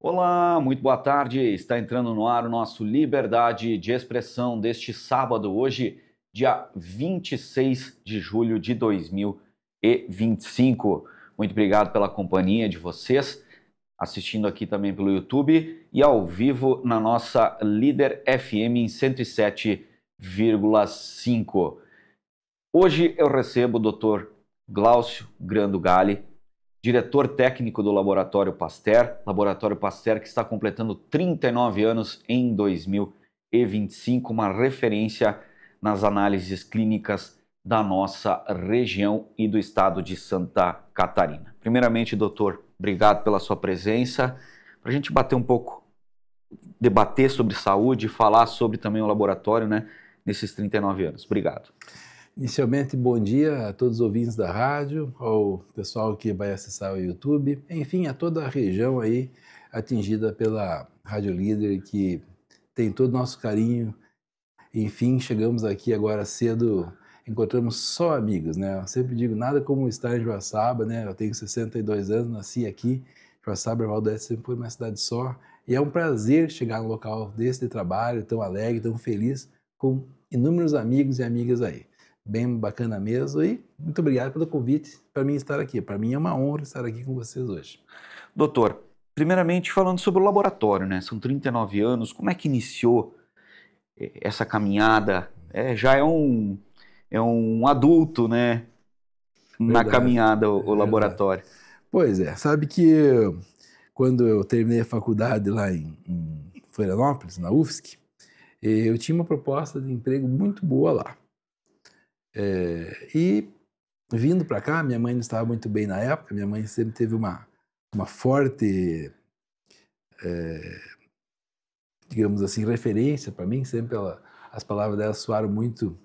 Olá, muito boa tarde. Está entrando no ar o nosso Liberdade de Expressão deste sábado, hoje, dia 26 de julho de 2025. Muito obrigado pela companhia de vocês, assistindo aqui também pelo YouTube e ao vivo na nossa Líder FM em 107,5. Hoje eu recebo o Dr. Glaucio Grando Galli, diretor técnico do Laboratório Pasteur que está completando 39 anos em 2025, uma referência nas análises clínicas da nossa região e do estado de Santa Catarina. Primeiramente, doutor, obrigado pela sua presença, para a gente bater um pouco, debater sobre saúde, falar sobre também o laboratório, né, nesses 39 anos. Obrigado. Inicialmente, bom dia a todos os ouvintes da rádio, ao pessoal que vai acessar o YouTube, enfim, a toda a região aí atingida pela Rádio Líder, que tem todo o nosso carinho. Enfim, chegamos aqui agora cedo, encontramos só amigos, né? Eu sempre digo, nada como estar em Joaçaba, né? Eu tenho 62 anos, nasci aqui, Joaçaba, Erval do Oeste sempre foi uma cidade só, e é um prazer chegar num local desse de trabalho, tão alegre, tão feliz, com inúmeros amigos e amigas aí. Bem bacana mesmo, e muito obrigado pelo convite para mim estar aqui. Para mim é uma honra estar aqui com vocês hoje. Doutor, primeiramente falando sobre o laboratório, né? São 39 anos, como é que iniciou essa caminhada? Já é um adulto, né? Na caminhada, o laboratório. Pois é, sabe que quando eu terminei a faculdade lá em Florianópolis, na UFSC, eu tinha uma proposta de emprego muito boa lá. E vindo para cá, minha mãe não estava muito bem na época, minha mãe sempre teve uma forte, digamos assim, referência para mim, sempre as palavras dela soaram muito,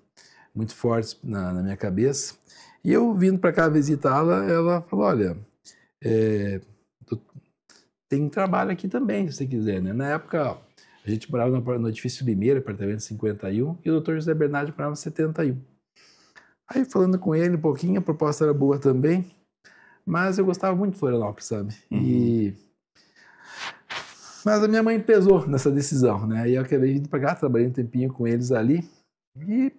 muito fortes na minha cabeça. E eu vindo para cá visitá-la, ela falou, olha, tem trabalho aqui também, se você quiser, né? Na época, a gente morava no edifício Limeira, apartamento 51, e o Dr. José Bernardi morava no 71. Aí, falando com ele um pouquinho, a proposta era boa também, mas eu gostava muito de Florianópolis, sabe? Mas a minha mãe pesou nessa decisão, né? E eu acabei vindo para cá, trabalhei um tempinho com eles ali, e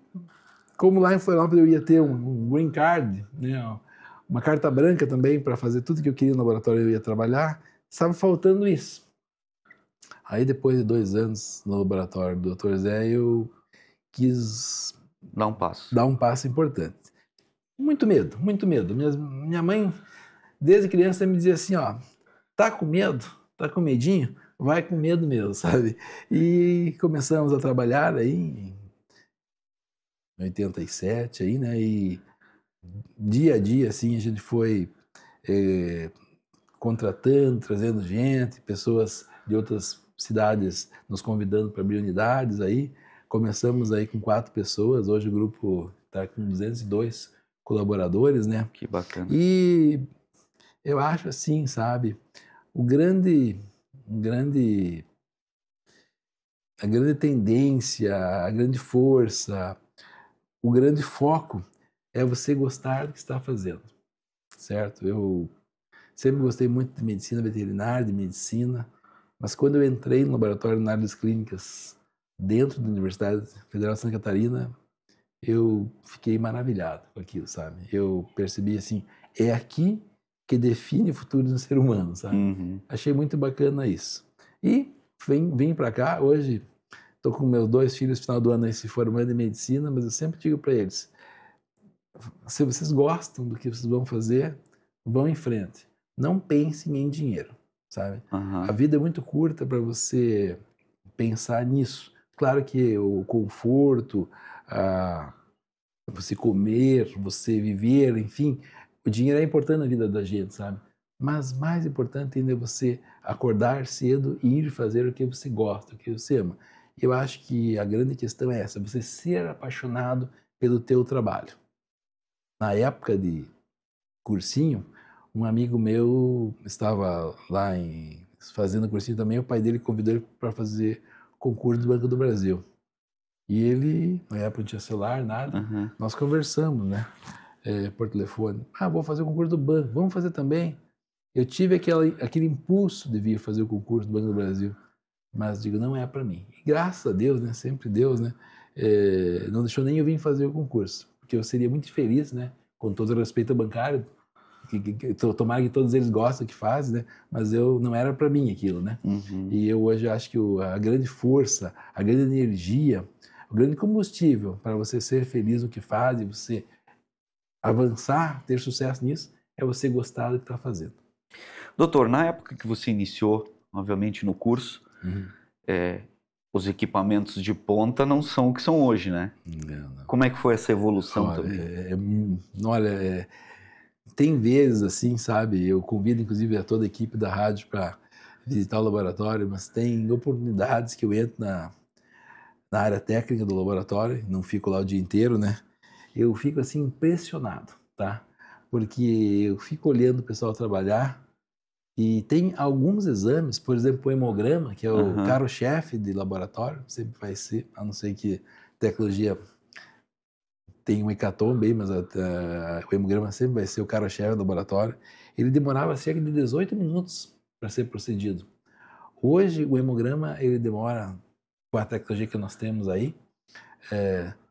como lá em Florianópolis eu ia ter um green card, né? Uma carta branca também para fazer tudo que eu queria no laboratório, eu ia trabalhar, estava faltando isso. Aí, depois de 2 anos no laboratório do Dr. Zé, eu quis dar um passo importante. Muito medo, muito medo. Minha mãe, desde criança, me dizia assim, ó, tá com medo? Tá com medinho? Vai com medo mesmo, sabe? E começamos a trabalhar aí em 87, aí, né? E dia a dia, assim, a gente foi contratando, trazendo gente, pessoas de outras cidades nos convidando para abrir unidades aí. Começamos aí com 4 pessoas, hoje o grupo está com 202 colaboradores, né? Que bacana. E eu acho assim, sabe, a grande tendência, a grande força, o grande foco é você gostar do que está fazendo, certo? Eu sempre gostei muito de medicina veterinária, de medicina, mas quando eu entrei no laboratório de análises clínicas dentro da Universidade Federal de Santa Catarina, eu fiquei maravilhado com aquilo, sabe? Eu percebi assim, é aqui que define o futuro do ser humano, sabe? Achei muito bacana isso. E vim para cá, hoje estou com meus 2 filhos, no final do ano aí se formando em medicina, mas eu sempre digo para eles, se vocês gostam do que vocês vão fazer, vão em frente. Não pensem em dinheiro, sabe? A vida é muito curta para você pensar nisso. Claro que o conforto, você comer, você viver, enfim, o dinheiro é importante na vida da gente, sabe? Mas mais importante ainda é você acordar cedo e ir fazer o que você gosta, o que você ama. Eu acho que a grande questão é essa, você ser apaixonado pelo teu trabalho. Na época de cursinho, um amigo meu estava lá fazendo cursinho também, o pai dele convidou ele para fazer concurso do Banco do Brasil. E ele, na época não tinha celular, nada, nós conversamos, né, por telefone. Vou fazer o concurso do banco, vamos fazer também? eu tive aquele impulso de vir fazer o concurso do Banco do Brasil, mas digo, não é para mim. E graças a Deus, né? Sempre Deus, né? Não deixou nem eu vir fazer o concurso, porque eu seria muito feliz, né? Com todo o respeito ao bancário, tomara que todos eles gostem do que fazem, né? Mas não era para mim aquilo, né? Uhum. E eu hoje acho que a grande força, a grande energia, o grande combustível para você ser feliz no que faz e você avançar, ter sucesso nisso, é você gostar do que está fazendo. Doutor, na época que você iniciou, obviamente no curso, os equipamentos de ponta não são o que são hoje, né? Não. Como é que foi essa evolução também? Olha, tem vezes assim, sabe? Eu convido inclusive a toda a equipe da rádio para visitar o laboratório, mas tem oportunidades que eu entro na área técnica do laboratório, não fico lá o dia inteiro, né? Eu fico assim impressionado, tá? Porque eu fico olhando o pessoal trabalhar e tem alguns exames, por exemplo, o hemograma, que é o carro-chefe de laboratório, sempre vai ser, a não ser que tecnologia tem um hecatombe aí, mas o hemograma sempre vai ser o carro-chefe do laboratório. Ele demorava cerca de 18 minutos para ser procedido. Hoje, o hemograma, ele demora, com a tecnologia que nós temos aí,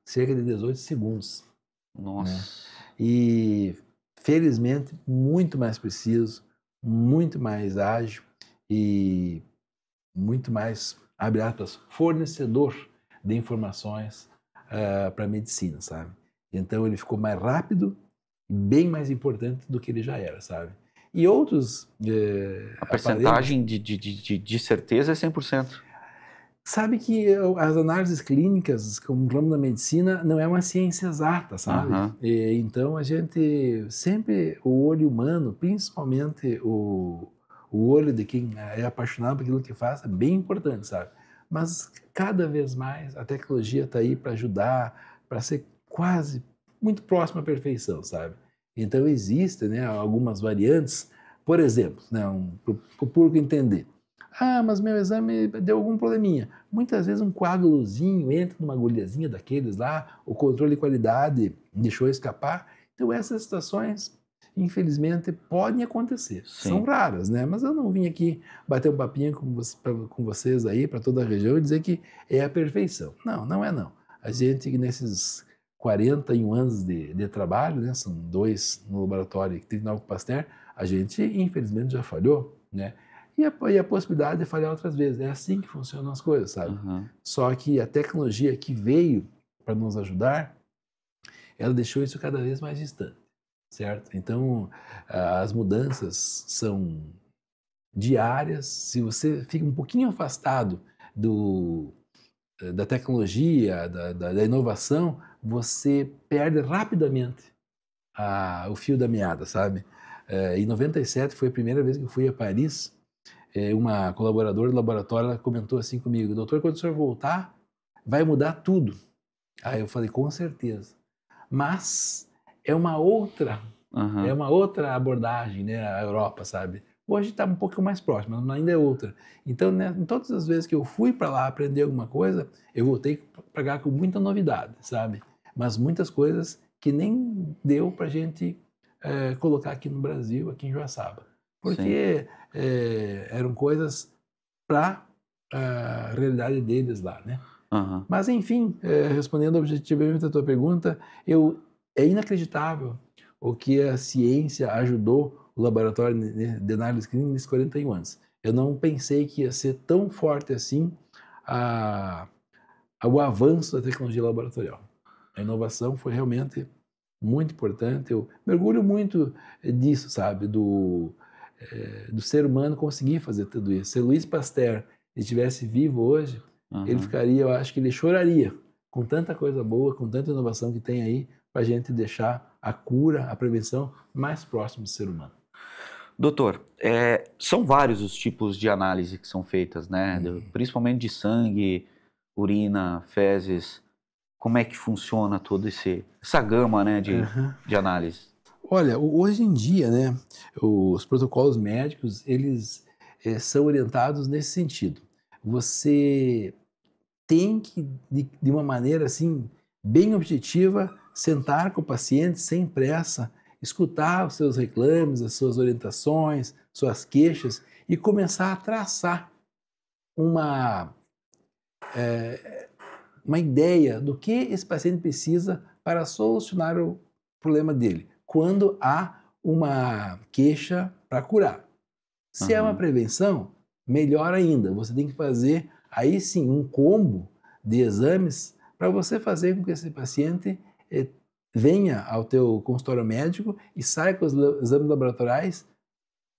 cerca de 18 segundos. Nossa. Né? E, felizmente, muito mais preciso, muito mais ágil e muito mais, abre aspas, fornecedor de informações para a medicina, sabe? Então ele ficou mais rápido e bem mais importante do que ele já era, sabe? E outros a percentagem de certeza é 100%. Sabe que as análises clínicas, como o ramo da medicina, não é uma ciência exata, sabe? Então a gente sempre, o olho humano, principalmente o olho de quem é apaixonado por aquilo que faz, é bem importante, sabe? Mas cada vez mais a tecnologia está aí para ajudar, para ser quase muito próximo à perfeição, sabe? Então existem, né, algumas variantes, por exemplo, né, para o público entender. Ah, mas meu exame deu algum probleminha. Muitas vezes um coágulozinho entra numa agulhazinha daqueles lá, o controle de qualidade deixou escapar. Então essas situações, infelizmente, podem acontecer. Sim. São raras, né? Mas eu não vim aqui bater um papinho com vocês aí, para toda a região, e dizer que é a perfeição. Não, não é não. A gente, nesses 41 anos de trabalho, né? São 2 no laboratório e 39 com o Pasteur, a gente, infelizmente, já falhou, né? E a possibilidade de falhar outras vezes. É assim que funcionam as coisas, sabe? Só que a tecnologia que veio para nos ajudar, ela deixou isso cada vez mais distante, certo? Então, as mudanças são diárias. Se você fica um pouquinho afastado da tecnologia, da inovação, você perde rapidamente o fio da meada, sabe? Em 97 foi a primeira vez que eu fui a Paris. Uma colaboradora do laboratório, ela comentou assim comigo: doutor, quando o senhor voltar, vai mudar tudo. Aí eu falei, com certeza. Mas é uma outra abordagem, né, a Europa, sabe? Hoje está um pouco mais próximo, mas ainda é outra. Então, né, em todas as vezes que eu fui para lá aprender alguma coisa, eu voltei para cá com muita novidade, sabe? Mas muitas coisas que nem deu para a gente colocar aqui no Brasil, aqui em Joaçaba. Porque eram coisas para a realidade deles lá, né? Mas, enfim, respondendo objetivamente a tua pergunta, é inacreditável o que a ciência ajudou o laboratório de análise clínica nesses 41 anos. Eu não pensei que ia ser tão forte assim o avanço da tecnologia laboratorial. A inovação foi realmente muito importante. Eu mergulho muito disso, sabe? Do ser humano conseguir fazer tudo isso. Se Louis Pasteur estivesse vivo hoje, ele ficaria, eu acho que ele choraria com tanta coisa boa, com tanta inovação que tem aí, para a gente deixar a cura, a prevenção mais próximo do ser humano. Doutor, são vários os tipos de análise que são feitas, né? Principalmente de sangue, urina, fezes. Como é que funciona toda essa gama, né, de análise? Olha, hoje em dia, né, os protocolos médicos, eles são orientados nesse sentido. Você tem que, de uma maneira assim, bem objetiva, sentar com o paciente sem pressa escutar os seus reclames, as suas orientações, suas queixas e começar a traçar uma ideia do que esse paciente precisa para solucionar o problema dele, quando há uma queixa para curar. Se é uma prevenção, melhor ainda, você tem que fazer aí sim um combo de exames para você fazer com que esse paciente venha ao teu consultório médico e saia com os exames laboratoriais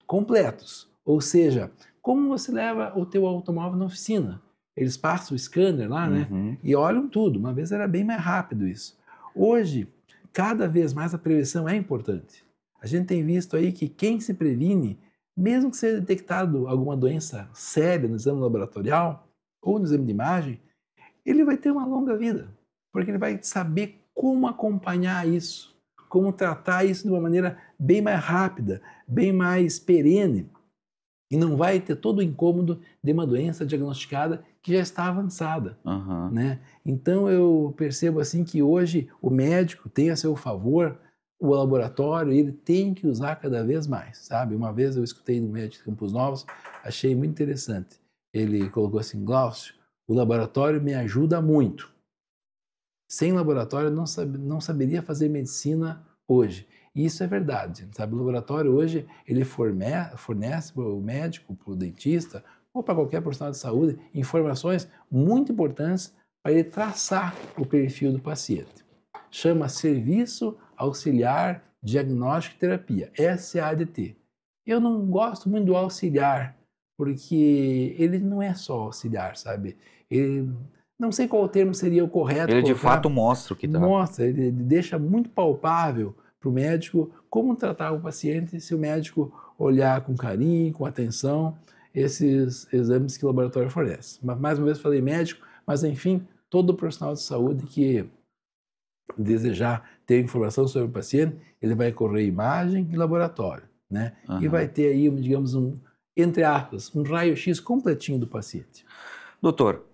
completos. Ou seja, como você leva o teu automóvel na oficina? Eles passam o scanner lá, né? E olham tudo. Uma vez era bem mais rápido isso. Hoje, cada vez mais a prevenção é importante. A gente tem visto aí que quem se previne, mesmo que seja detectado alguma doença séria no exame laboratorial ou no exame de imagem, ele vai ter uma longa vida, porque ele vai saber como acompanhar isso, como tratar isso de uma maneira bem mais rápida, bem mais perene, e não vai ter todo o incômodo de uma doença diagnosticada que já está avançada, né? Então eu percebo assim que hoje o médico tem a seu favor o laboratório, ele tem que usar cada vez mais, sabe? Uma vez eu escutei no médico de Campos Novos, achei muito interessante. Ele colocou assim: Glaucio, o laboratório me ajuda muito. Sem laboratório não saberia fazer medicina hoje. E isso é verdade, sabe? O laboratório hoje ele fornece para o médico, para o dentista ou para qualquer profissional de saúde informações muito importantes para ele traçar o perfil do paciente. Chama Serviço Auxiliar Diagnóstico e Terapia, SADT. Eu não gosto muito do auxiliar, porque ele não é só auxiliar, sabe? Ele, não sei qual termo seria o correto. Ele de fato mostra o que está. Mostra, ele deixa muito palpável para o médico como tratar o paciente se o médico olhar com carinho, com atenção, esses exames que o laboratório fornece. Mais uma vez falei médico, mas enfim, todo profissional de saúde que desejar ter informação sobre o paciente, ele vai correr imagem e laboratório, né? E vai ter aí, digamos, entre aspas, um raio-x completinho do paciente. Doutor,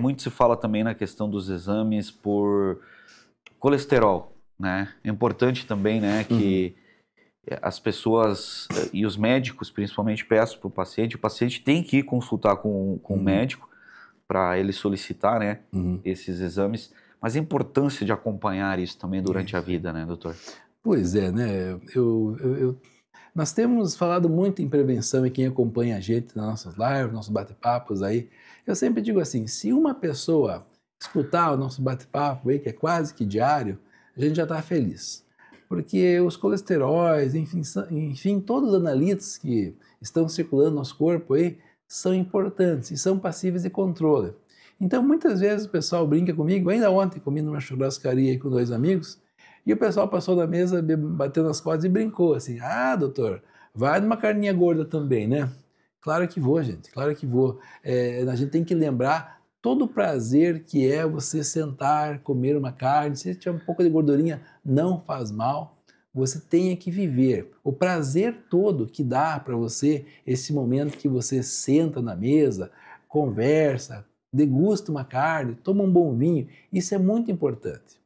muito se fala também na questão dos exames por colesterol, né? É importante também, né, que as pessoas e os médicos, principalmente, peçam para o paciente tem que ir consultar com o médico para ele solicitar, né, esses exames. Mas a importância de acompanhar isso também durante a vida, né, doutor? Pois é, né? Nós temos falado muito em prevenção e quem acompanha a gente nas nossas lives, nossos bate-papos aí, eu sempre digo assim, se uma pessoa escutar o nosso bate-papo aí, que é quase que diário, a gente já está feliz. Porque os colesteróis, enfim, todos os analitos que estão circulando no nosso corpo aí são importantes e são passíveis de controle. Então, muitas vezes o pessoal brinca comigo. Ainda ontem comi numa churrascaria aí com 2 amigos e o pessoal passou na mesa, bateu nas costas e brincou assim: ah, doutor, vai numa carninha gorda também, né? Claro que vou, gente, claro que vou. A gente tem que lembrar todo o prazer que é você sentar, comer uma carne. Se tiver um pouco de gordurinha, não faz mal. Você tem que viver o prazer todo que dá para você esse momento que você senta na mesa, conversa, degusta uma carne, toma um bom vinho, isso é muito importante.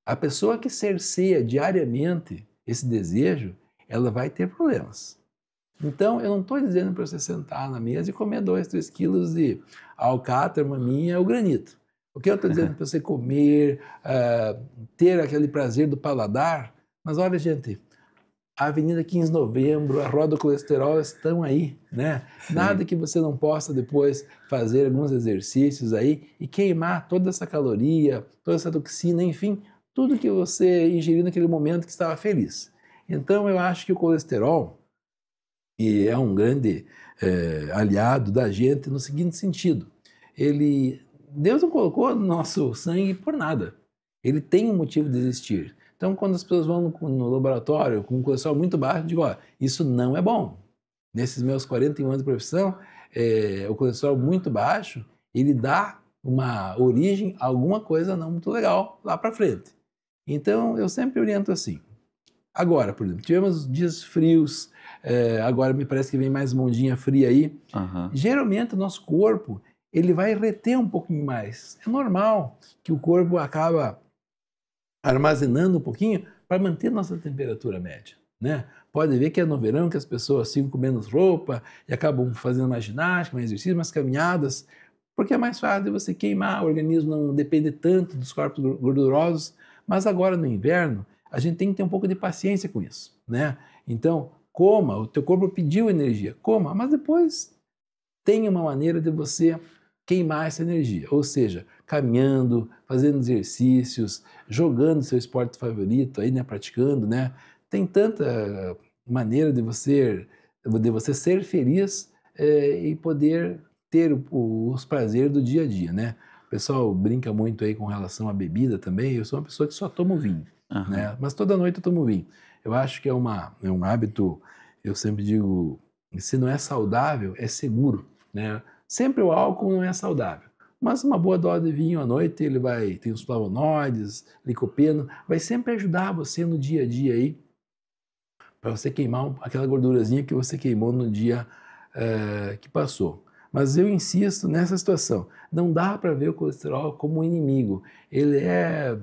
A pessoa que cerceia diariamente esse desejo, ela vai ter problemas. Então, eu não estou dizendo para você sentar na mesa e comer 2, 3 quilos de alcatra, maminha ou granito. O que eu estou dizendo para você comer, ter aquele prazer do paladar, mas olha, gente, a Avenida 15 de Novembro, a Roda do Colesterol estão aí, né? Sim. Nada que você não possa depois fazer alguns exercícios aí e queimar toda essa caloria, toda essa toxina, enfim, tudo que você ingeriu naquele momento que estava feliz. Então eu acho que o colesterol é um grande aliado da gente no seguinte sentido: Deus não colocou no nosso sangue por nada. Ele tem um motivo de existir. Então, quando as pessoas vão no laboratório com um colesterol muito baixo, eu digo, ó, isso não é bom. Nesses meus 41 anos de profissão, o colesterol muito baixo, ele dá uma origem a alguma coisa não muito legal lá para frente. Então, eu sempre oriento assim. Agora, por exemplo, tivemos dias frios, agora me parece que vem mais uma ondinha fria aí. Geralmente, o nosso corpo, ele vai reter um pouquinho mais. É normal que o corpo acaba armazenando um pouquinho para manter nossa temperatura média, né? Pode ver que é no verão que as pessoas ficam com menos roupa e acabam fazendo mais ginástica, mais exercício, mais caminhadas, porque é mais fácil de você queimar, o organismo não depende tanto dos corpos gordurosos, mas agora no inverno a gente tem que ter um pouco de paciência com isso, né? Então, coma, o teu corpo pediu energia, coma, mas depois tenha uma maneira de você queimar essa energia, ou seja, caminhando, fazendo exercícios, jogando seu esporte favorito, aí, né, praticando, né? Tem tanta maneira de você ser feliz e poder ter os prazeres do dia a dia, né? O pessoal brinca muito aí com relação à bebida também. Eu sou uma pessoa que só tomo vinho, né? Mas toda noite eu tomo vinho. Eu acho que é um hábito, eu sempre digo, se não é saudável, é seguro, né? Sempre o álcool não é saudável, mas uma boa dose de vinho à noite, tem os flavonoides, licopeno, vai sempre ajudar você no dia a dia aí, para você queimar aquela gordurazinha que você queimou no dia que passou. Mas eu insisto nessa situação, não dá para ver o colesterol como um inimigo, ele é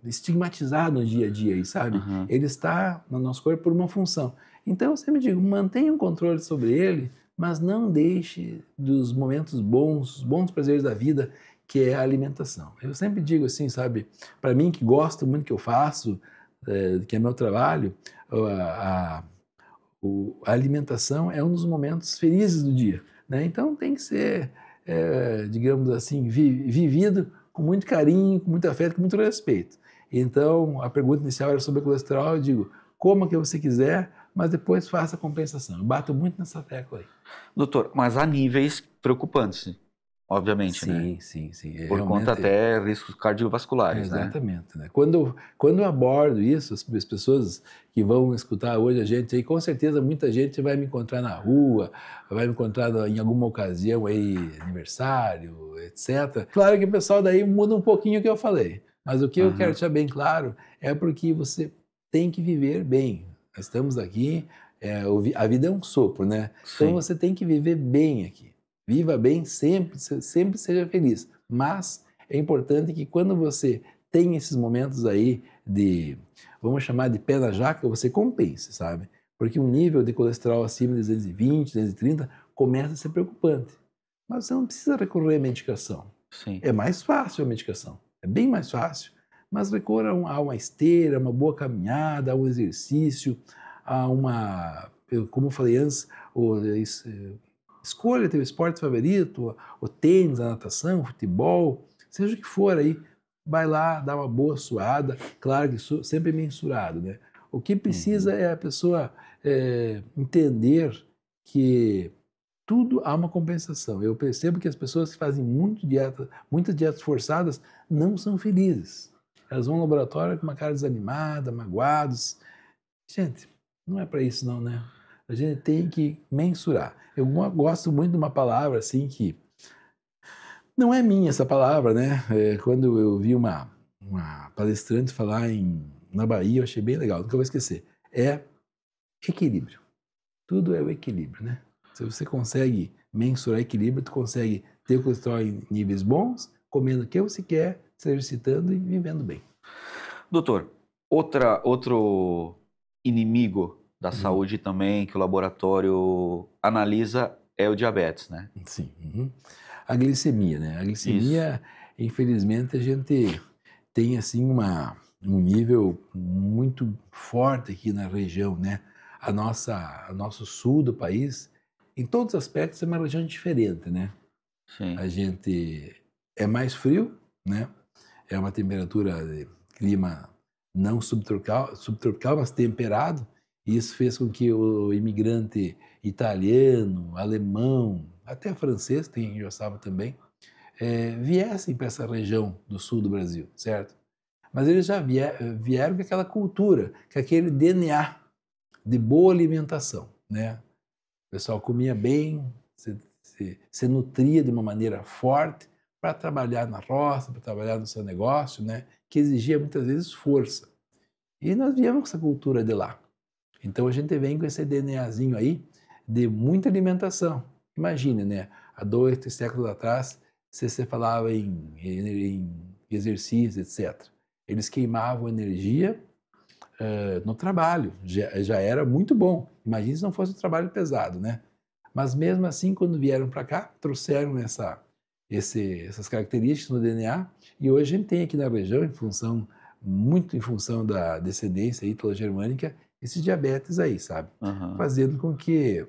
estigmatizado no dia a dia, aí, sabe? Ele está no nosso corpo por uma função. Então eu sempre digo, mantenha um controle sobre ele, mas não deixe dos momentos bons, os bons prazeres da vida, que é a alimentação. Eu sempre digo assim, sabe, para mim que gosto muito do que eu faço, que é meu trabalho, a alimentação é um dos momentos felizes do dia, né? Então tem que ser, digamos assim, vivido com muito carinho, com muito afeto, com muito respeito. Então a pergunta inicial era sobre o colesterol, eu digo, coma o que você quiser, mas depois faça a compensação. Eu bato muito nessa tecla aí. Doutor, mas há níveis preocupantes, obviamente, né? Sim. Por conta até riscos cardiovasculares, né? Exatamente, né? Quando eu abordo isso, as pessoas que vão escutar hoje a gente aí, com certeza muita gente vai me encontrar na rua, vai me encontrar em alguma ocasião aí, aniversário, etc. Claro que o pessoal daí muda um pouquinho o que eu falei, mas o que eu quero deixar bem claro é porque você tem que viver bem. Nós estamos aqui, a vida é um sopro, né? Então Sim. você tem que viver bem aqui. Viva bem sempre, sempre seja feliz. Mas é importante que quando você tem esses momentos aí vamos chamar de pé na jaca, você compense, sabe? Porque um nível de colesterol acima de 220, 230 começa a ser preocupante. Mas você não precisa recorrer à medicação. Sim. É mais fácil a medicação, é bem mais fácil. Mas recorra a uma esteira, uma boa caminhada, a um exercício, como eu falei antes, escolha teu esporte favorito, o tênis, a natação, o futebol, seja o que for aí, vai lá, dá uma boa suada, claro que sempre mensurado, né? O que precisa é a pessoa entender que tudo há uma compensação. Eu percebo que as pessoas que fazem muitas dietas forçadas não são felizes. Elas vão ao laboratório com uma cara desanimada, magoados. Gente, não é para isso não, né? A gente tem que mensurar. Eu gosto muito de uma palavra assim que não é minha essa palavra, né? Quando eu vi uma palestrante falar na Bahia, eu achei bem legal, nunca vou esquecer. É equilíbrio. Tudo é o equilíbrio, né? Se você consegue mensurar equilíbrio, tu consegue ter o colesterol em níveis bons, comendo o que você quer, se exercitando e vivendo bem. Doutor, outro inimigo da saúde também que o laboratório analisa é o diabetes, né? Sim. A glicemia, né? A glicemia, infelizmente, a gente tem assim um nível muito forte aqui na região, né? Nosso sul do país, em todos os aspectos, é uma região diferente, né? Sim. A gente é mais frio, né? É uma temperatura de clima não subtropical, mas temperado. E isso fez com que o imigrante italiano, alemão, até francês, tem em Joaçaba também, viessem para essa região do sul do Brasil, certo? Mas eles já vieram com aquela cultura, com aquele DNA de boa alimentação, né? O pessoal comia bem, se nutria de uma maneira forte para trabalhar na roça, para trabalhar no seu negócio, né? Que exigia muitas vezes força. E nós viemos com essa cultura de lá. Então a gente vem com esse DNAzinho aí de muita alimentação. Imagine, né? Há 2, 3 séculos atrás, se você falava em exercício, etc. Eles queimavam energia no trabalho. Já era muito bom. Imagina se não fosse um trabalho pesado, né? Mas mesmo assim, quando vieram para cá, trouxeram essas características no DNA, e hoje a gente tem aqui na região, muito em função da descendência ítalo-germânica, esse diabetes aí, sabe? Aham. Fazendo com que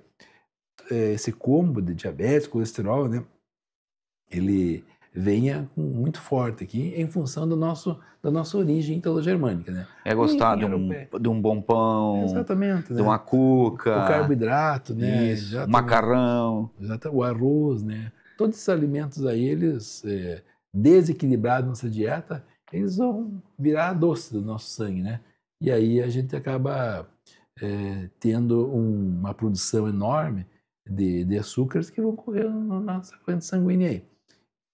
esse combo de diabetes, colesterol, né, ele venha muito forte aqui em função da nossa origem ítalo-germânica, né? É A gostar origem europeia. de um bom pão, Exatamente, de né? uma cuca, O carboidrato, né? isso, Exatamente. macarrão. O arroz, né? Todos esses alimentos aí, eles, desequilibrados na nossa dieta, eles vão virar doce do nosso sangue, né? E aí a gente acaba tendo uma produção enorme de açúcares que vão correr na nossa corrente sanguínea aí.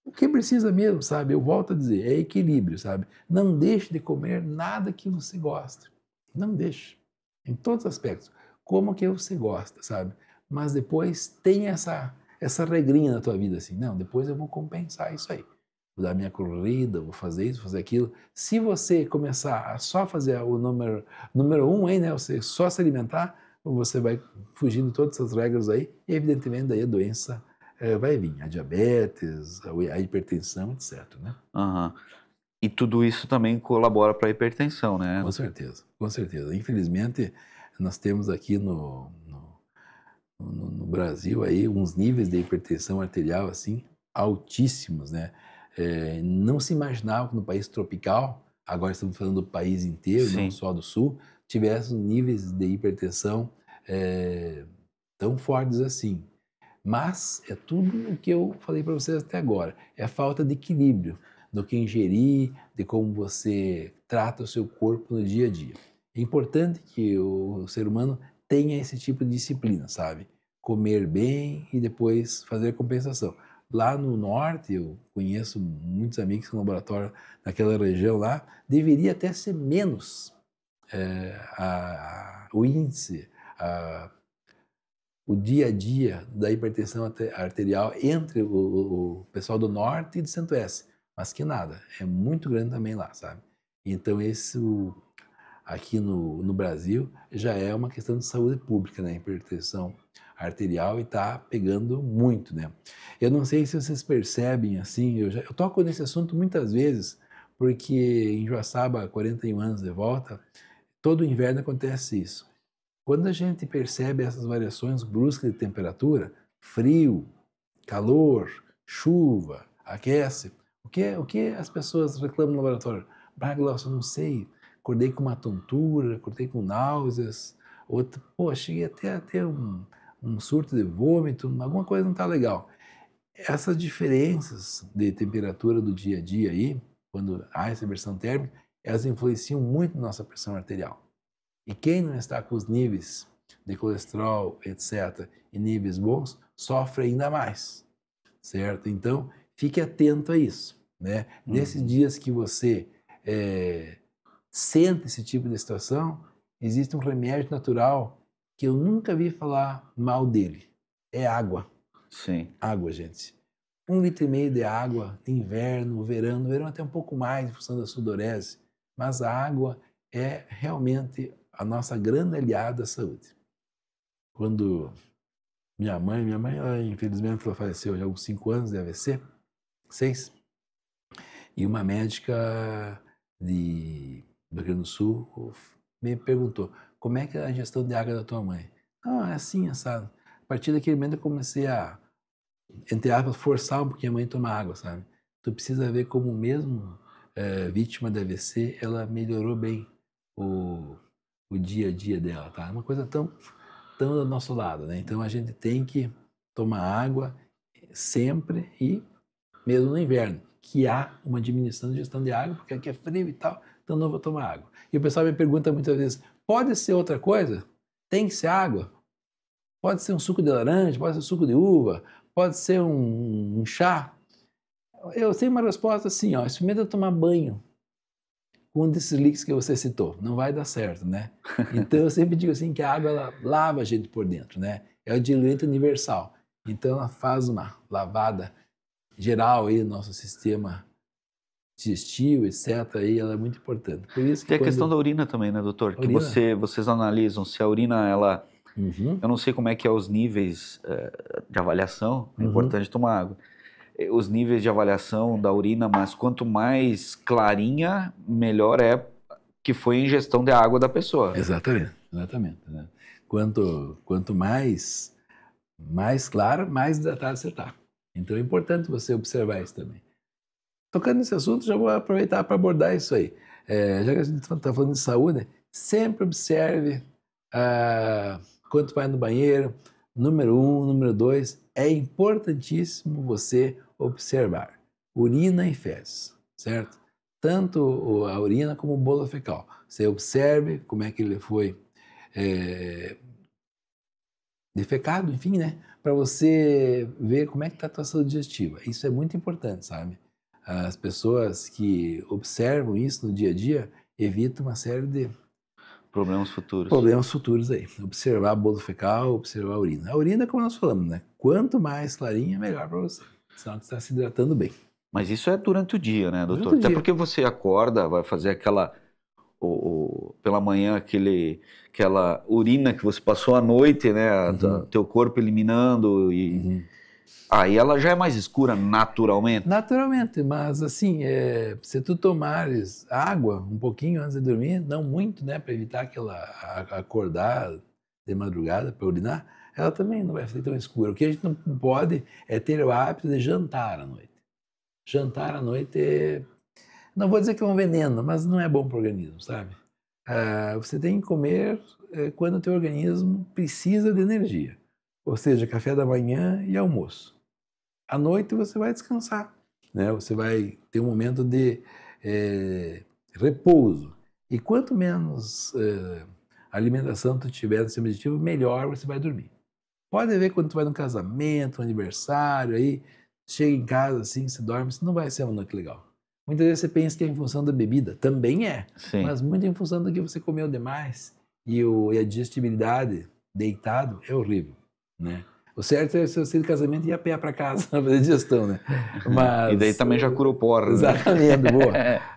O que precisa mesmo, sabe? Eu volto a dizer, é equilíbrio, sabe? Não deixe de comer nada que você gosta. Não deixe. Em todos os aspectos. Como que você gosta, sabe? Mas depois tem essa regrinha na tua vida, assim. Não, depois eu vou compensar isso aí. Vou dar minha corrida, vou fazer isso, fazer aquilo. Se você começar a só fazer o número um aí, né? Você só se alimentar, você vai fugindo de todas essas regras aí e, evidentemente, daí a doença vai vir. A diabetes, a hipertensão, etc, né? Aham. E tudo isso também colabora para a hipertensão, né? Com certeza, com certeza. Infelizmente, nós temos aqui no Brasil aí uns níveis de hipertensão arterial assim altíssimos, né? Não se imaginava que no país tropical, agora estamos falando do país inteiro, não Sim. só do sul, tivesse níveis de hipertensão tão fortes assim. Mas é tudo o que eu falei para vocês até agora. É a falta de equilíbrio do que ingerir, de como você trata o seu corpo no dia a dia. É importante que o ser humano tenha esse tipo de disciplina, sabe? Comer bem e depois fazer compensação. Lá no norte, eu conheço muitos amigos no laboratório naquela região lá, deveria até ser menos o índice, o dia a dia da hipertensão arterial entre o pessoal do norte e do centro-oeste, mas que nada, é muito grande também lá, sabe? Então aqui no Brasil já é uma questão de saúde pública, né? Hipertensão arterial e está pegando muito, né? Eu não sei se vocês percebem assim, eu toco nesse assunto muitas vezes, porque em Joaçaba, 41 anos de volta, todo inverno acontece isso. Quando a gente percebe essas variações bruscas de temperatura, frio, calor, chuva, aquece, o que as pessoas reclamam no laboratório? Glaucio, eu não sei, acordei com uma tontura, acordei com náuseas, cheguei até a ter um surto de vômito, alguma coisa não está legal. Essas diferenças de temperatura do dia a dia aí, quando há essa inversão térmica, elas influenciam muito na nossa pressão arterial. E quem não está com os níveis de colesterol, etc., e níveis bons, sofre ainda mais, certo? Então, fique atento a isso, né? Nesses dias que você sente esse tipo de situação, existe um remédio natural que eu nunca vi falar mal dele. É água. Sim. Água, gente. 1,5 litro de água, inverno, verão. No verão até um pouco mais, em função da sudorese. Mas a água é realmente a nossa grande aliada à saúde. Quando minha mãe, ela, infelizmente, ela faleceu já há uns 5 anos de AVC, 6, e uma médica do Rio Grande do Sul me perguntou, como é que é a gestão de água da tua mãe? Ah, é assim, assado. A partir daquele momento eu comecei a, entre aspas, forçar um pouquinho a mãe a tomar água, sabe? Tu precisa ver como mesmo vítima de AVC, ela melhorou bem o dia a dia dela, tá? É uma coisa tão do nosso lado, né? Então a gente tem que tomar água sempre e mesmo no inverno, que há uma diminuição de gestão de água, porque aqui é frio e tal, então não vou tomar água. E o pessoal me pergunta muitas vezes, pode ser outra coisa? Tem que ser água? Pode ser um suco de laranja, pode ser um suco de uva, pode ser um chá? Eu tenho uma resposta assim, ó, experimenta tomar banho com um desses líquidos que você citou, não vai dar certo, né? Então eu sempre digo assim que a água ela lava a gente por dentro, né? É o diluente universal. Então ela faz uma lavada geral aí no nosso sistema digestivo, etc., aí ela é muito importante. Por isso que Tem a questão da urina também, né, doutor? Que Urina. vocês analisam se a urina, ela... Uhum. Eu não sei como é que é os níveis de avaliação, é importante tomar água. Os níveis de avaliação da urina, mas quanto mais clarinha, melhor é que foi a ingestão de água da pessoa. Exatamente, exatamente. Né? Quanto mais claro, mais hidratado você está. Então é importante você observar isso também. Tocando nesse assunto, já vou aproveitar para abordar isso aí. Já que a gente está falando de saúde, sempre observe quando vai no banheiro. Número 1, número 2, é importantíssimo você observar urina e fezes, certo? Tanto a urina como o bolo fecal. Você observe como é que ele foi defecado, enfim, né? Para você ver como é que está a tua saúde digestiva. Isso é muito importante, sabe? As pessoas que observam isso no dia a dia evitam uma série de problemas futuros aí. Observar bolo fecal, observar a urina. A urina, como nós falamos, né? Quanto mais clarinha, melhor para você. Senão você está se hidratando bem. Mas isso é durante o dia, né, doutor? Durante o Até dia. porque você acorda, vai fazer aquela... pela manhã, aquela urina que você passou à noite, né? Teu corpo eliminando e... Aí ela já é mais escura naturalmente? Naturalmente, mas assim, se tu tomares água um pouquinho antes de dormir, não muito, né, para evitar que ela acordar de madrugada para urinar, ela também não vai ser tão escura. O que a gente não pode é ter o hábito de jantar à noite. Jantar à noite não vou dizer que é um veneno, mas não é bom para o organismo, sabe? Você tem que comer quando o teu organismo precisa de energia, ou seja, café da manhã e almoço. À noite você vai descansar, né? Você vai ter um momento de repouso. E quanto menos alimentação tu tiver no seu objetivo, melhor você vai dormir. Pode ver quando tu vai num casamento, um aniversário, aí chega em casa assim, você dorme, isso não vai ser uma noite legal. Muitas vezes você pensa que é em função da bebida, também é, Sim. mas muito em função do que você comeu demais e a digestibilidade deitado é horrível, né? O certo é se você de casamento ir a pé para casa fazer digestão, né? Mas, e daí também já curou porra, exatamente, né? Boa.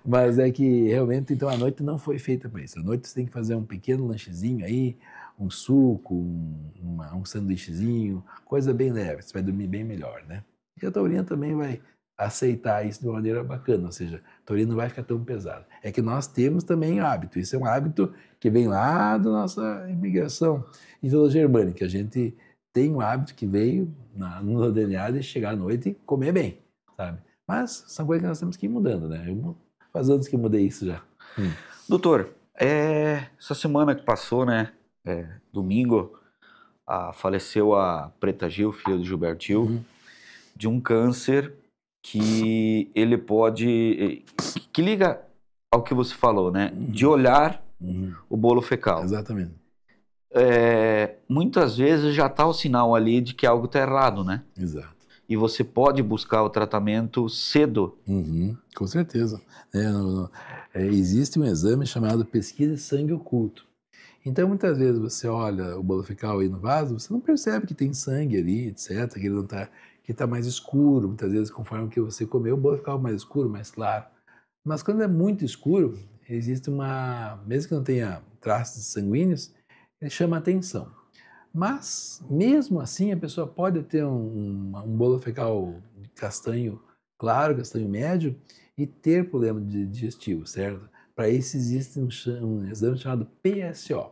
Mas é que realmente, então, a noite não foi feita para isso. A noite você tem que fazer um pequeno lanchezinho aí, um suco, um sanduíchezinho, coisa bem leve, você vai dormir bem melhor, né? E a taurina também vai aceitar isso de uma maneira bacana, ou seja, a taurina não vai ficar tão pesada. É que nós temos também hábito, isso é um hábito que vem lá da nossa imigração ítalo-germânica, a gente tem um hábito que veio no DNA de chegar à noite e comer bem, sabe? Mas são coisas que nós temos que ir mudando, né? Faz anos que eu mudei isso já. Doutor, essa semana que passou, né? Domingo, faleceu a Preta Gil, filha do Gilberto Gil, de um câncer que ele pode... que liga ao que você falou, né? De olhar o bolo fecal. Exatamente. Muitas vezes já está o sinal ali de que algo está errado, né? Exato. E você pode buscar o tratamento cedo. Com certeza. Existe um exame chamado pesquisa de sangue oculto. Então, muitas vezes você olha o bolo fecal aí no vaso, você não percebe que tem sangue ali, etc., que ele não está, que está mais escuro. Muitas vezes, conforme que você comeu, o bolo fecal mais escuro, mais claro. Mas quando é muito escuro, existe mesmo que não tenha traços sanguíneos, ele chama atenção. Mas, mesmo assim, a pessoa pode ter um bolo fecal castanho claro, castanho médio, e ter problema digestivo, certo? Para isso existe um exame chamado PSO,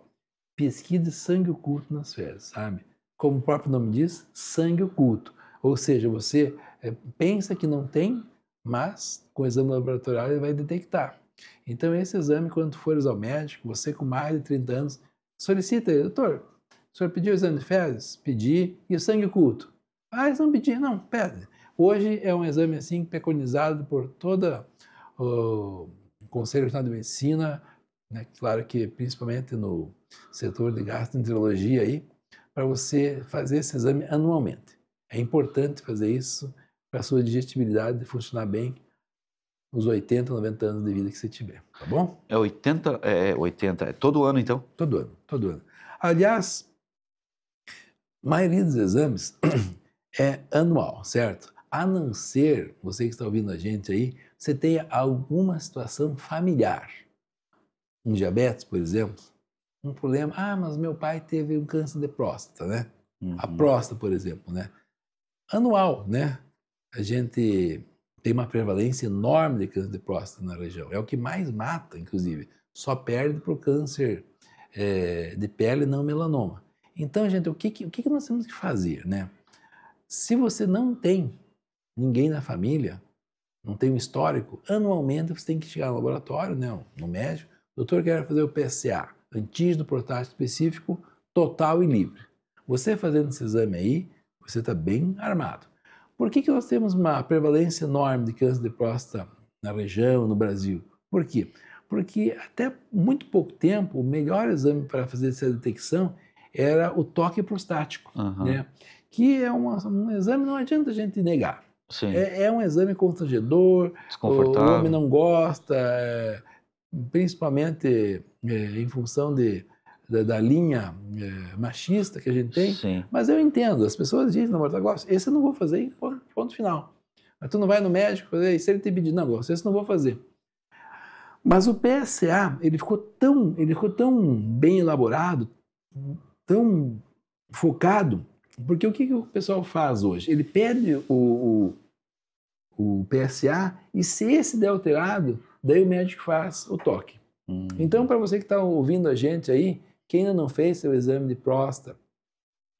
pesquisa de sangue oculto nas fezes, sabe? Como o próprio nome diz, sangue oculto. Ou seja, você pensa que não tem, mas com o exame laboratorial ele vai detectar. Então esse exame, quando tu fores ao médico, você com mais de 30 anos, solicita ele, doutor, o senhor pediu o exame de fezes? Pedi. E o sangue oculto? Eles não pediram. Não, pede. Hoje é um exame assim preconizado por todo o Conselho Nacional de Medicina, né? Claro que principalmente no setor de gastroenterologia aí, para você fazer esse exame anualmente. É importante fazer isso para a sua digestibilidade funcionar bem nos 80, 90 anos de vida que você tiver, tá bom? 80, é todo ano então? Todo ano, todo ano. Aliás, a maioria dos exames é anual, certo? A não ser, você que está ouvindo a gente aí, você tenha alguma situação familiar. Um diabetes, por exemplo, um problema. Ah, mas meu pai teve um câncer de próstata, né? A próstata, por exemplo, né? Anual, né? A gente tem uma prevalência enorme de câncer de próstata na região. É o que mais mata, inclusive. Só perde para o câncer de pele, não melanoma. Então, gente, o que nós temos que fazer, né? Se você não tem ninguém na família, não tem um histórico, anualmente você tem que chegar no laboratório, né, no médico, doutor, quero fazer o PSA, antígeno prostático específico, total e livre. Você fazendo esse exame aí, você está bem armado. Por que nós temos uma prevalência enorme de câncer de próstata na região, no Brasil? Por quê? Porque até muito pouco tempo, o melhor exame para fazer essa detecção era o toque prostático, né? Que é um exame, não adianta a gente negar. É um exame constrangedor, o homem não gosta, principalmente em função da linha machista que a gente tem. Sim. Mas eu entendo, as pessoas dizem, não, esse eu não vou fazer, ponto final. Mas tu não vai no médico fazer, e se ele te pedir, não, esse eu não vou fazer. Mas o PSA, ele ficou tão bem elaborado, tão focado, porque o que o pessoal faz hoje? Ele pede o PSA e se esse der alterado, daí o médico faz o toque. Então, para você que está ouvindo a gente aí, que ainda não fez seu exame de próstata,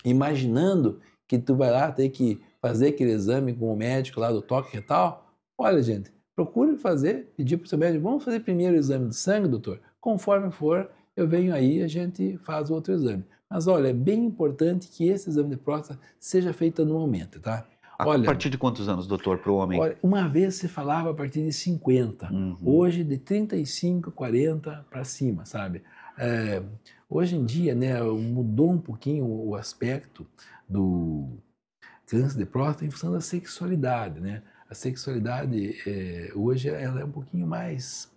imaginando que tu vai lá ter que fazer aquele exame com o médico lá do toque retal, olha, gente, procure fazer, pedir para o seu médico, vamos fazer primeiro o exame de sangue, doutor? Conforme for, eu venho aí e a gente faz o outro exame. Mas olha, é bem importante que esse exame de próstata seja feito anualmente, tá? Olha, a partir de quantos anos, doutor, para o homem? Olha, uma vez se falava a partir de 50, hoje de 35, 40 para cima, sabe? Hoje em dia, né, mudou um pouquinho o aspecto do câncer de próstata em função da sexualidade, né? A sexualidade hoje ela é um pouquinho mais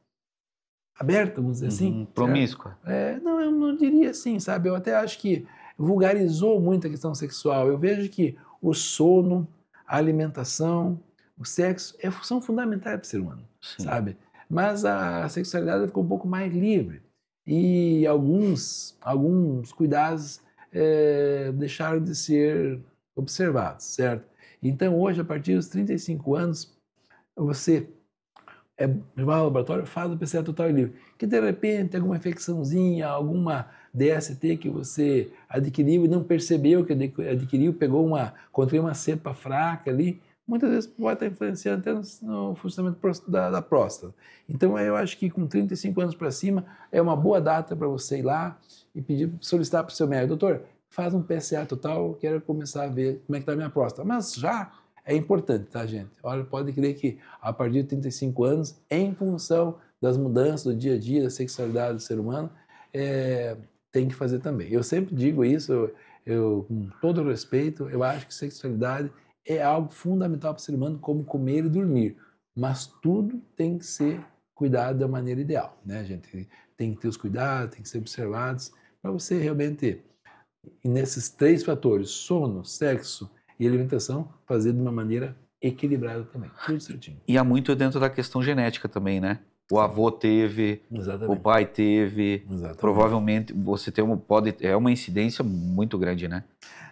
aberta, vamos dizer assim. Promíscua. Não, eu não diria assim, sabe? Eu até acho que vulgarizou muito a questão sexual. Eu vejo que o sono, a alimentação, o sexo são fundamentais para o ser humano, sabe? Mas a sexualidade ficou um pouco mais livre e alguns cuidados deixaram de ser observados, certo? Então hoje, a partir dos 35 anos, você vai ao laboratório, faz o PSA total e livre. Que de repente alguma infecçãozinha, alguma DST que você adquiriu e não percebeu que adquiriu, contraiu uma cepa fraca ali, muitas vezes pode estar influenciando até no funcionamento da próstata. Então eu acho que com 35 anos para cima é uma boa data para você ir lá e solicitar para o seu médico, doutor, faz um PSA total, quero começar a ver como é que está a minha próstata. Mas já é importante, tá, gente? Olha, pode crer que a partir de 35 anos, em função das mudanças do dia a dia, da sexualidade do ser humano, tem que fazer também. Eu sempre digo isso, eu com todo respeito, eu acho que sexualidade é algo fundamental para o ser humano, como comer e dormir. Mas tudo tem que ser cuidado da maneira ideal, né, gente? Tem que ter os cuidados, tem que ser observados, para você realmente, nesses 3 fatores, sono, sexo e alimentação, fazer de uma maneira equilibrada também, tudo certinho. E há muito dentro da questão genética também, né? O avô teve, o pai teve, provavelmente você tem é uma incidência muito grande, né?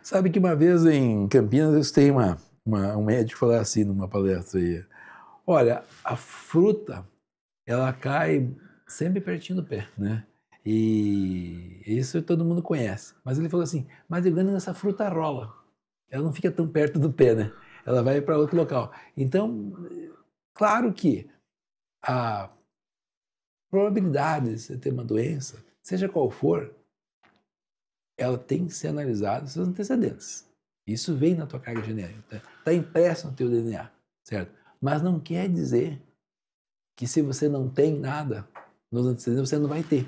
Sabe que uma vez em Campinas eu escutei um médico falar assim numa palestra aí, olha, a fruta, ela cai sempre pertinho do pé, né? E isso todo mundo conhece. Mas ele falou assim, mas eu ganho nessa fruta rola. Ela não fica tão perto do pé, né? Ela vai para outro local. Então, claro que a probabilidade de você ter uma doença, seja qual for, ela tem que ser analisada seus antecedentes. Isso vem na tua carga genética, está impresso no teu DNA, certo? Mas não quer dizer que se você não tem nada nos antecedentes, você não vai ter,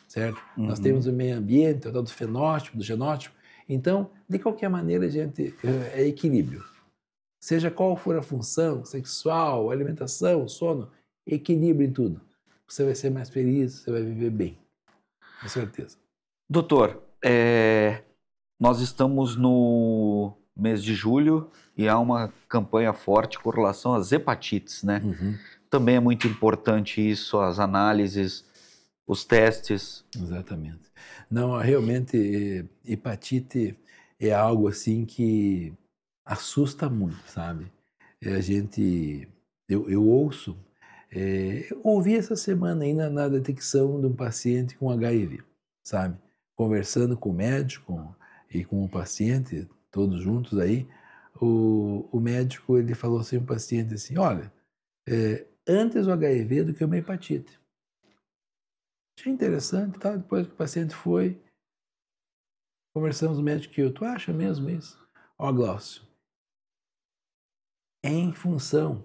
certo? Nós temos o meio ambiente, o tal do fenótipo, do genótipo. Então, de qualquer maneira, gente, é equilíbrio. Seja qual for a função, sexual, alimentação, sono, equilíbrio em tudo. Você vai ser mais feliz, você vai viver bem. Com certeza. Doutor, nós estamos no mês de julho e há uma campanha forte com relação às hepatites, né? Também é muito importante isso, as análises, os testes. Exatamente. Não, realmente, hepatite é algo assim que assusta muito, sabe? Eu ouço, eu ouvi essa semana aí na detecção de um paciente com HIV, sabe? Conversando com o médico e com o paciente, todos juntos aí, o médico ele falou assim para o paciente assim, olha, antes o HIV do que uma hepatite. Achei interessante, tá? Depois que o paciente foi, conversamos o médico e eu, tu acha mesmo isso? Ó, Glaucio, em função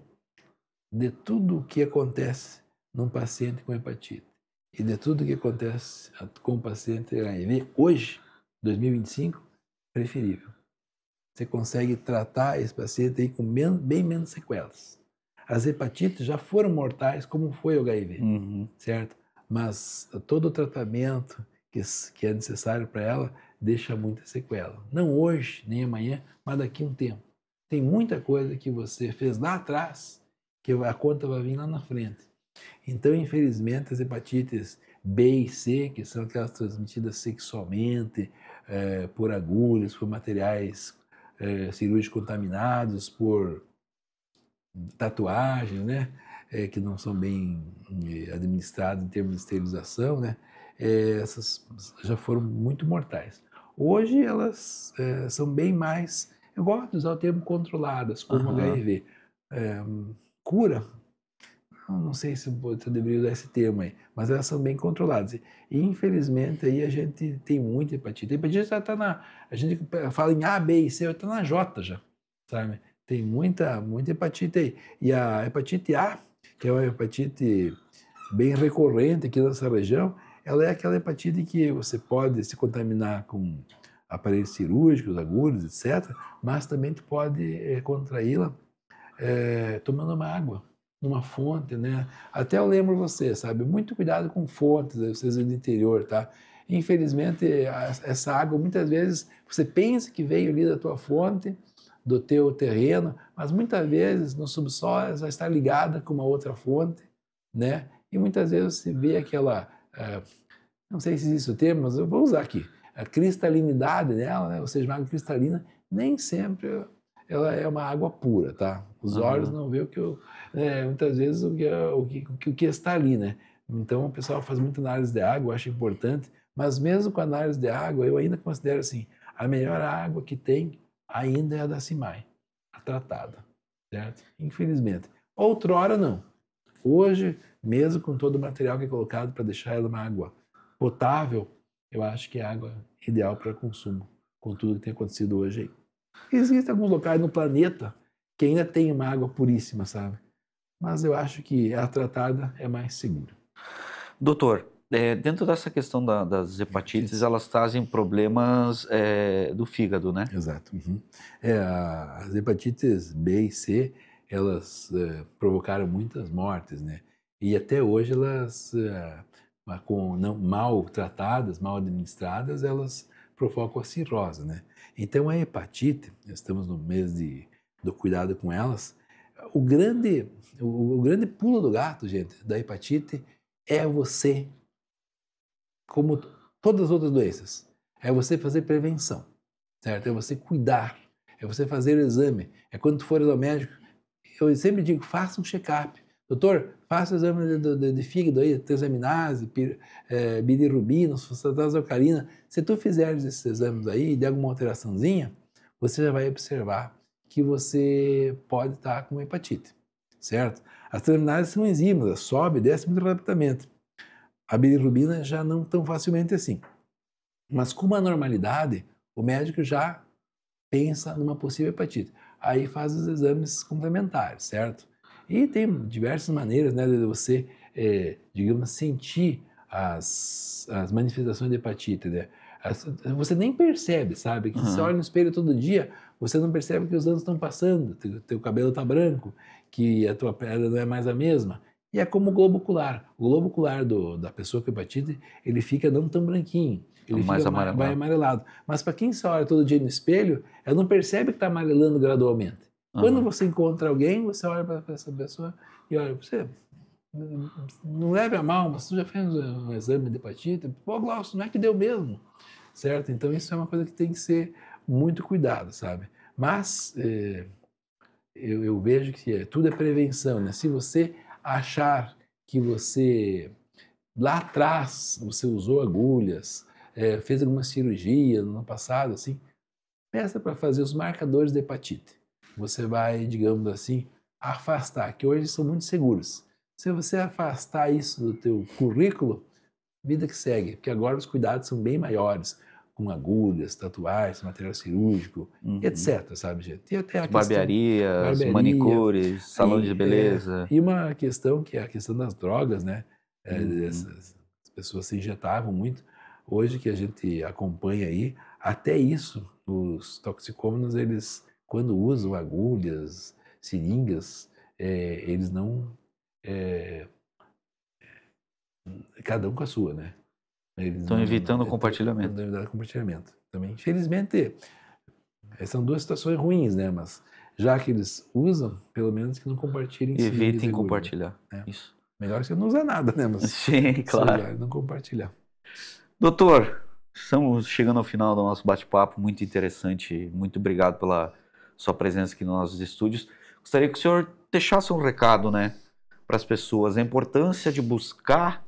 de tudo o que acontece num paciente com hepatite e de tudo o que acontece com o paciente HIV, hoje, 2025, preferível. Você consegue tratar esse paciente aí com bem menos sequelas. As hepatites já foram mortais, como foi o HIV, certo? Mas todo o tratamento que é necessário para ela deixa muita sequela. Não hoje, nem amanhã, mas daqui a um tempo. Tem muita coisa que você fez lá atrás que a conta vai vir lá na frente. Então, infelizmente, as hepatites B e C, que são aquelas transmitidas sexualmente, por agulhas, por materiais cirúrgicos contaminados, por tatuagens, né? Que não são bem administradas em termos de esterilização, né? Essas já foram muito mortais. Hoje elas são bem mais, eu gosto de usar o termo controladas, como HIV. Cura, não sei se eu deveria usar esse termo aí, mas elas são bem controladas. E infelizmente aí a gente tem muita hepatite. A hepatite já está a gente fala em A, B e C, está na J já, sabe? Tem muita hepatite aí. E a hepatite A, que é uma hepatite bem recorrente aqui nessa região, ela é aquela hepatite que você pode se contaminar com aparelhos cirúrgicos, agulhas, etc., mas também tu pode contraí-la tomando uma água, numa fonte, né? Até eu lembro você, sabe? Muito cuidado com fontes, vocês do interior, tá? Infelizmente, essa água, muitas vezes, você pensa que veio ali da tua fonte, do teu terreno, mas muitas vezes no subsolo ela já está ligada com uma outra fonte, né? E muitas vezes você vê aquela, não sei se existe o termo, mas eu vou usar aqui, a cristalinidade dela, né? Ou seja, uma água cristalina, nem sempre ela é uma água pura, tá? Os olhos não vê o que muitas vezes o que está ali, né? Então o pessoal faz muita análise de água, eu acho importante, mas mesmo com a análise de água, eu ainda considero assim, a melhor água que tem ainda é a da CIMAI, a tratada, certo? Infelizmente. Outrora não. Hoje, mesmo com todo o material que é colocado para deixar ela uma água potável, eu acho que é a água ideal para consumo, com tudo que tem acontecido hoje aí. Existem alguns locais no planeta que ainda tem uma água puríssima, sabe? Mas eu acho que a tratada é mais segura. Doutor, dentro dessa questão das hepatites, elas trazem problemas do fígado, né? Exato. As hepatites B e C, elas provocaram muitas mortes, né? E até hoje elas, mal tratadas, mal administradas, elas provocam a cirrose, né? Então a hepatite, estamos no mês do cuidado com elas, o grande pulo do gato, gente, da hepatite é você, como todas as outras doenças, é você fazer prevenção, certo? É você cuidar, é você fazer o exame. É quando tu fores ao médico, eu sempre digo, faça um check-up. Doutor, faça o exame de fígado aí, transaminase, bilirrubina, fosfatase alcalina. Se tu fizeres esses exames aí e der alguma alteraçãozinha, você já vai observar que você pode estar com hepatite, certo? As transaminases são enzimas, sobe e desce muito rapidamente. A bilirrubina já não tão facilmente assim. Mas com uma normalidade, o médico já pensa numa possível hepatite. Aí faz os exames complementares, certo? E tem diversas maneiras, né, de você, digamos, sentir as manifestações de hepatite, né? Você nem percebe, sabe? Que você olha no espelho todo dia, você não percebe que os anos estão passando, teu cabelo está branco, que a tua pele não é mais a mesma. E é como o globo ocular. O globo ocular da pessoa com hepatite, ele fica não tão branquinho. Ele mais fica amarelado. vai amarelado. Mas para quem só olha todo dia no espelho, ela não percebe que está amarelando gradualmente. Quando você encontra alguém, você olha para essa pessoa e olha, você não leve a mal, mas você já fez um exame de hepatite? Pô, Glaucio, não é que deu mesmo, certo? Então isso é uma coisa que tem que ser muito cuidado, sabe? Mas eu vejo que tudo é prevenção, né? Se você achar que você lá atrás você usou agulhas, fez alguma cirurgia no ano passado, assim, peça para fazer os marcadores de hepatite. Você vai, digamos assim, afastar, que hoje são muito seguros. Se você afastar isso do teu currículo, vida que segue, porque agora os cuidados são bem maiores, com agulhas, tatuagens, material cirúrgico, etc, sabe, gente? E até a barbearias, manicures, salão de beleza. E uma questão que é a questão das drogas, né? As pessoas se injetavam muito. Hoje que a gente acompanha aí, até isso, os toxicômanos, eles, quando usam agulhas, seringas, eles não... cada um com a sua, né? Estão evitando o compartilhamento. Estão evitando o compartilhamento. Também, infelizmente, são duas situações ruins, né? Mas já que eles usam, pelo menos que não compartilhem. Evitem compartilhar. Isso. Melhor que você não usar nada, né? Mas sim, claro. Não compartilhar. Doutor, estamos chegando ao final do nosso bate-papo, muito interessante. Muito obrigado pela sua presença aqui nos nossos estúdios. Gostaria que o senhor deixasse um recado, né, para as pessoas, a importância de buscar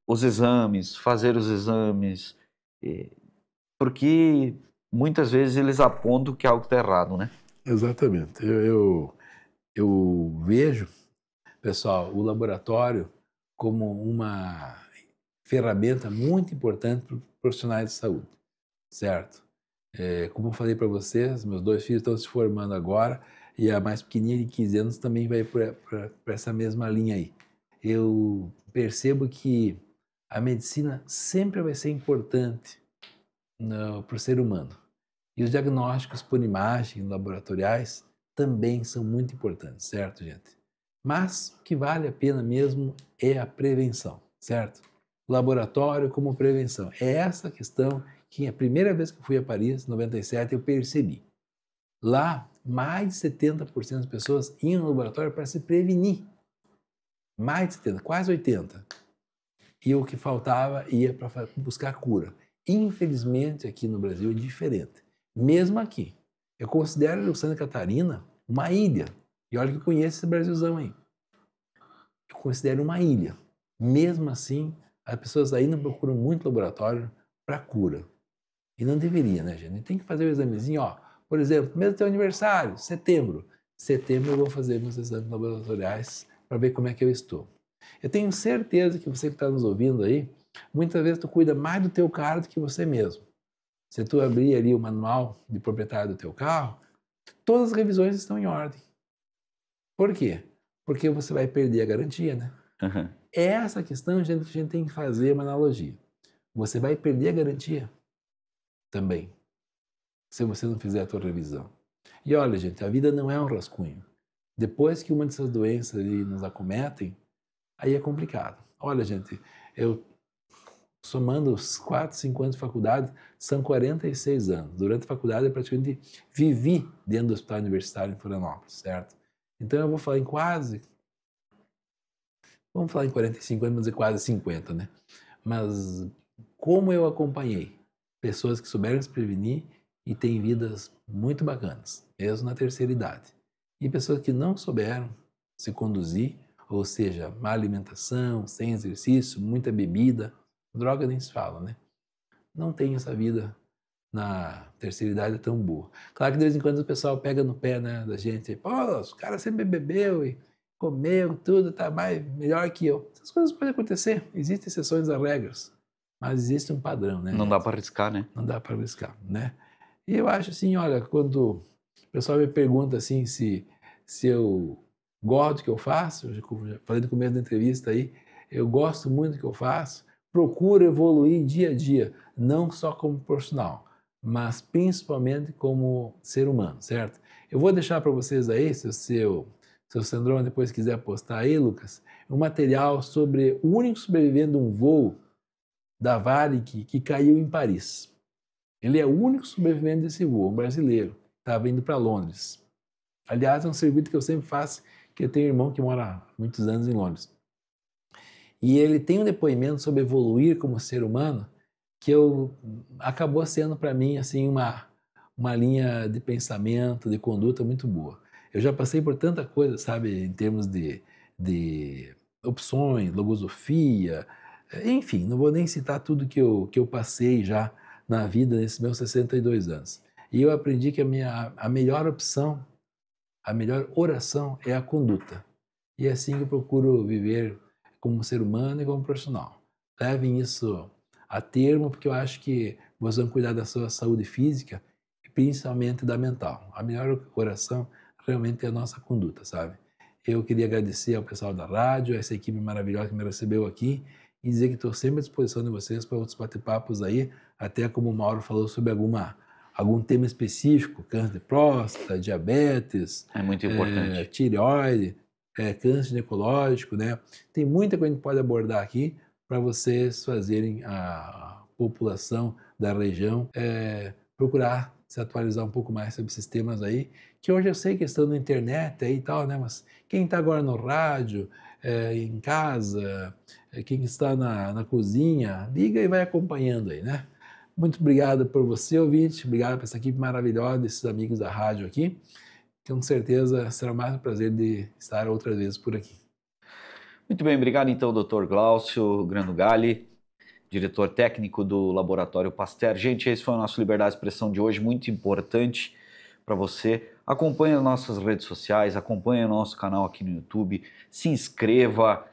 os exames, fazer os exames, porque muitas vezes eles apontam que algo está errado, né? Exatamente. Eu vejo, pessoal, o laboratório como uma ferramenta muito importante para os profissionais de saúde, certo? Como eu falei para vocês, meus 2 filhos estão se formando agora e a mais pequenininha de 15 anos também vai para essa mesma linha aí. Eu percebo que a medicina sempre vai ser importante para o ser humano. E os diagnósticos por imagem laboratoriais também são muito importantes, certo, gente? Mas o que vale a pena mesmo é a prevenção, certo? O laboratório como prevenção. É essa questão que a primeira vez que eu fui a Paris, em 97, eu percebi. Lá, mais de 70% das pessoas iam no laboratório para se prevenir. Mais de 70%, quase 80%. E o que faltava ia para buscar cura. Infelizmente, aqui no Brasil é diferente. Mesmo aqui. Eu considero Santa Catarina uma ilha. E olha que eu conheço esse Brasilzão aí. Eu considero uma ilha. Mesmo assim, as pessoas ainda procuram muito laboratório para cura. E não deveria, né, gente? Tem que fazer o examezinho, ó. Por exemplo, mesmo teu aniversário, setembro. Setembro eu vou fazer meus exames laboratoriais para ver como é que eu estou. Eu tenho certeza que você que está nos ouvindo aí, muitas vezes tu cuida mais do teu carro do que você mesmo. Se tu abrir ali o manual de proprietário do teu carro, todas as revisões estão em ordem. Por quê? Porque você vai perder a garantia, né? É essa questão, gente, que a gente tem que fazer uma analogia. Você vai perder a garantia também, se você não fizer a tua revisão. E olha, gente, a vida não é um rascunho. Depois que uma dessas doenças ali nos acometem, aí é complicado. Olha, gente, eu somando os 4, 5 anos de faculdade, são 46 anos. Durante a faculdade eu praticamente vivi dentro do hospital universitário em Florianópolis, certo? Então eu vou falar em vamos falar em 45 anos, vamos dizer quase 50, né? Mas como eu acompanhei pessoas que souberam se prevenir e têm vidas muito bacanas, mesmo na terceira idade. E pessoas que não souberam se conduzir, ou seja, má alimentação, sem exercício, muita bebida, droga nem se fala, né? Não tem essa vida na terceira idade tão boa. Claro que de vez em quando o pessoal pega no pé, né, da gente, pô, o cara sempre bebeu e comeu tudo, tá melhor que eu. Essas coisas podem acontecer, existem exceções às regras, mas existe um padrão, né? Não dá para arriscar, né? Não dá para arriscar, né? E eu acho assim, olha, quando o pessoal me pergunta assim se eu gosto do que eu faço, eu já falei no começo da entrevista aí, eu gosto muito do que eu faço, procuro evoluir dia a dia, não só como profissional, mas principalmente como ser humano, certo? Eu vou deixar para vocês aí, se o seu Sandrão depois quiser postar aí, Lucas, um material sobre o único sobrevivente de um voo da Varig que caiu em Paris. Ele é o único sobrevivente desse voo, um brasileiro. Estava indo para Londres. Aliás, é um circuito que eu sempre faço, que eu tenho um irmão que mora há muitos anos em Londres. E ele tem um depoimento sobre evoluir como ser humano que acabou sendo para mim assim uma linha de pensamento, de conduta muito boa. Eu já passei por tanta coisa, sabe, em termos de opções, logosofia, enfim, não vou nem citar tudo que eu passei já na vida nesses meus 62 anos. E eu aprendi que a melhor opção, a melhor oração é a conduta. E é assim que eu procuro viver como ser humano e como profissional. Levem isso a termo, porque eu acho que vocês vão cuidar da sua saúde física e principalmente da mental. A melhor oração realmente é a nossa conduta, sabe? Eu queria agradecer ao pessoal da rádio, a essa equipe maravilhosa que me recebeu aqui e dizer que estou sempre à disposição de vocês para outros bate-papos aí, até como o Mauro falou sobre algum tema específico, câncer de próstata, diabetes, É muito importante. tireoide, câncer ginecológico, né? Tem muita coisa que a gente pode abordar aqui para vocês fazerem a população da região procurar se atualizar um pouco mais sobre esses temas aí, que hoje eu sei que estão na internet aí e tal, né? Mas quem está agora no rádio, em casa, quem está na cozinha, liga e vai acompanhando aí, né? Muito obrigado por você, ouvinte, obrigado por essa equipe maravilhosa, desses amigos da rádio aqui. Com certeza será mais um prazer de estar outras vezes por aqui. Muito bem, obrigado então, Dr. Glaucio Grandugali, diretor técnico do Laboratório Pasteur. Gente, esse foi o nosso Liberdade de Expressão de hoje, muito importante para você. Acompanhe as nossas redes sociais, acompanhe o nosso canal aqui no YouTube, se inscreva,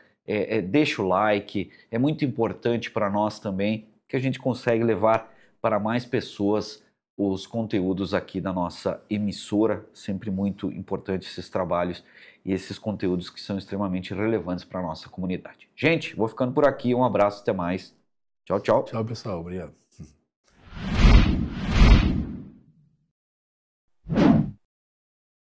deixa o like, é muito importante para nós também, que a gente consegue levar para mais pessoas os conteúdos aqui da nossa emissora, sempre muito importante esses trabalhos e esses conteúdos que são extremamente relevantes para a nossa comunidade. Gente, vou ficando por aqui, um abraço, até mais. Tchau, tchau. Tchau, pessoal. Obrigado.